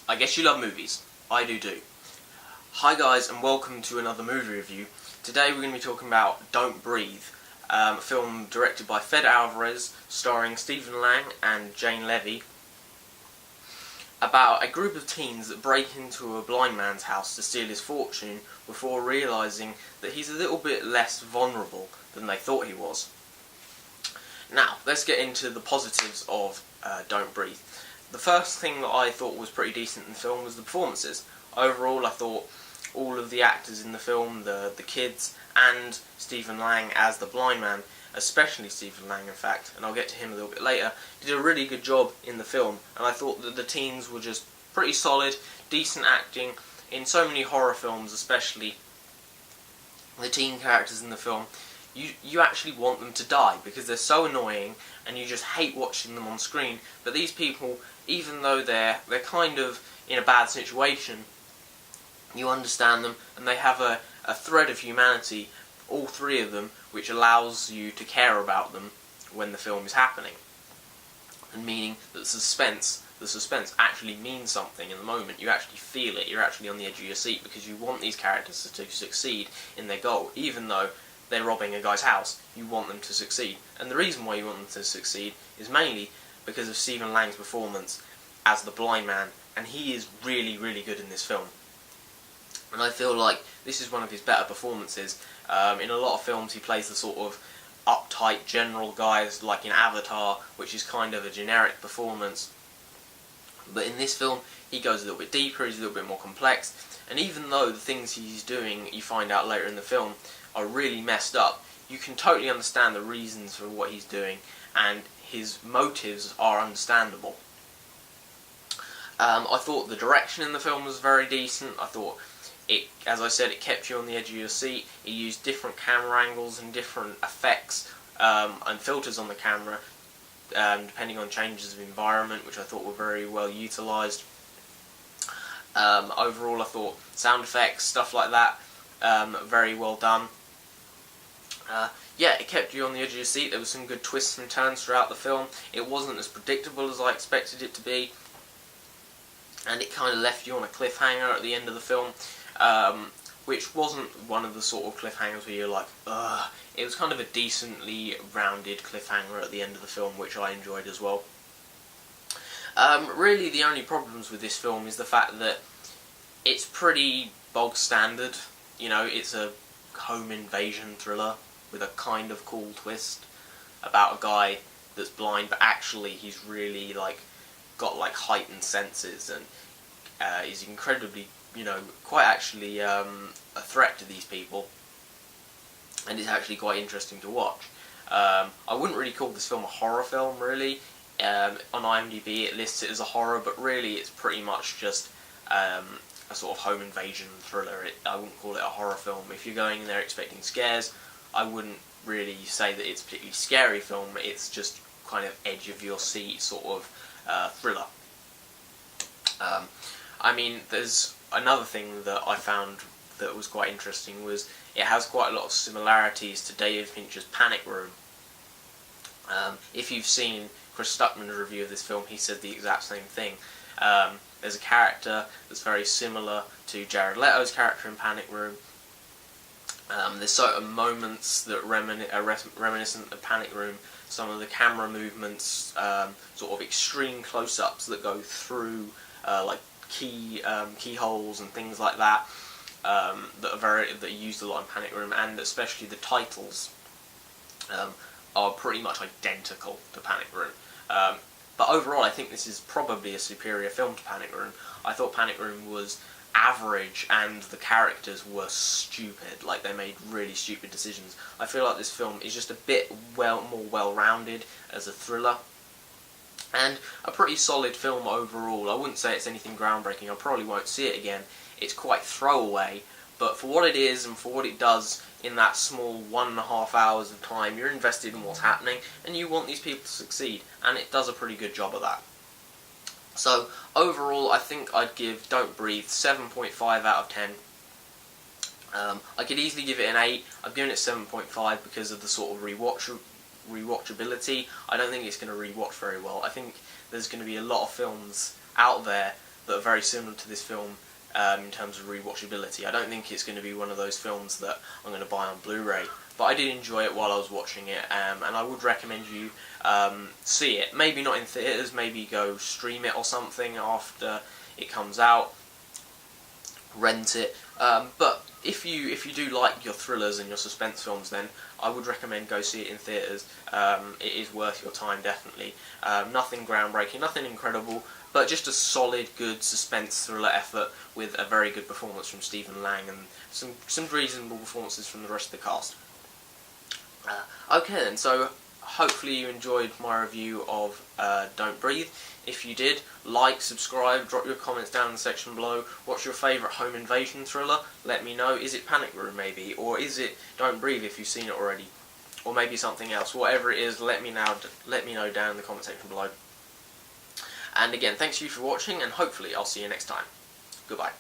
I guess you love movies. I do. Hi guys, and welcome to another movie review. Today we're going to be talking about Don't Breathe, a film directed by Fede Alvarez, starring Stephen Lang and Jane Levy, about a group of teens that break into a blind man's house to steal his fortune before realising that he's a little bit less vulnerable than they thought he was. Now, let's get into the positives of Don't Breathe. The first thing that I thought was pretty decent in the film was the performances. Overall, I thought all of the actors in the film, the kids, and Stephen Lang as the blind man, especially Stephen Lang in fact, and I'll get to him a little bit later, did a really good job in the film, and I thought that the teens were just pretty solid, decent acting. In so many horror films especially, the teen characters in the film, you actually want them to die because they're so annoying and you just hate watching them on screen. But these people, even though they're kind of in a bad situation, you understand them and they have a thread of humanity, all three of them, which allows you to care about them when the film is happening. And meaning that the suspense actually means something in the moment. You actually feel it, you're actually on the edge of your seat because you want these characters to succeed in their goal. Even though they're robbing a guy's house, you want them to succeed. And the reason why you want them to succeed is mainly because of Stephen Lang's performance as the blind man, and he is really, really good in this film. And I feel like this is one of his better performances. In a lot of films he plays the sort of uptight general guys, like in Avatar, which is kind of a generic performance. But in this film, he goes a little bit deeper, he's a little bit more complex, and even though the things he's doing, you find out later in the film, are really messed up, you can totally understand the reasons for what he's doing, and his motives are understandable. I thought the direction in the film was very decent. I thought it, as I said, it kept you on the edge of your seat. It used different camera angles and different effects and filters on the camera, depending on changes of environment, which I thought were very well utilised. Overall, I thought sound effects, stuff like that, very well done. Yeah, it kept you on the edge of your seat. There were some good twists and turns throughout the film. It wasn't as predictable as I expected it to be, and it kind of left you on a cliffhanger at the end of the film, which wasn't one of the sort of cliffhangers where you're like, ugh. It was kind of a decently rounded cliffhanger at the end of the film, which I enjoyed as well. Really, the only problems with this film is the fact that it's pretty bog standard. You know, it's a home invasion thriller with a kind of cool twist about a guy that's blind, but actually he's really got heightened senses, and is incredibly, quite actually a threat to these people, and it's actually quite interesting to watch. I wouldn't really call this film a horror film, really. On IMDb it lists it as a horror, but really it's pretty much just a sort of home invasion thriller. I wouldn't call it a horror film. If you're going in there expecting scares, I wouldn't really say that it's a particularly scary film. It's just kind of edge of your seat sort of thriller. I mean, there's another thing that I found that was quite interesting was it has quite a lot of similarities to David Fincher's Panic Room. If you've seen Chris Stuckman's review of this film, he said the exact same thing. There's a character that's very similar to Jared Leto's character in Panic Room. There's certain moments that are reminiscent of Panic Room. Some of the camera movements, sort of extreme close-ups that go through keyholes and things like that, that are used a lot in Panic Room, and especially the titles are pretty much identical to Panic Room. But overall, I think this is probably a superior film to Panic Room. I thought Panic Room was average and the characters were stupid, they made really stupid decisions. I feel like this film is just a bit more well-rounded as a thriller, and a pretty solid film overall. I wouldn't say it's anything groundbreaking. I probably won't see it again. It's quite throwaway, but for what it is and for what it does in that small 1.5 hours of time, you're invested in what's happening and you want these people to succeed, and it does a pretty good job of that. So overall, I think I'd give Don't Breathe 7.5 out of 10. I could easily give it an 8. I've given it 7.5 because of the sort of rewatchability. I don't think it's going to rewatch very well. I think there's going to be a lot of films out there that are very similar to this film in terms of rewatchability. I don't think it's going to be one of those films that I'm going to buy on Blu-ray, but I did enjoy it while I was watching it, and I would recommend you see it. Maybe not in theatres, maybe go stream it or something after it comes out, rent it. But if you do like your thrillers and your suspense films, then I would recommend go see it in theatres. It is worth your time, definitely. Nothing groundbreaking, nothing incredible, but just a solid, good suspense thriller effort with a very good performance from Stephen Lang and some reasonable performances from the rest of the cast. Okay then, so hopefully you enjoyed my review of Don't Breathe. If you did, like, subscribe, drop your comments down in the section below. What's your favourite home invasion thriller? Let me know. Is it Panic Room maybe? Or is it Don't Breathe if you've seen it already? Or maybe something else. Whatever it is, let me know down in the comment section below. And again, thanks you for watching, and hopefully I'll see you next time. Goodbye.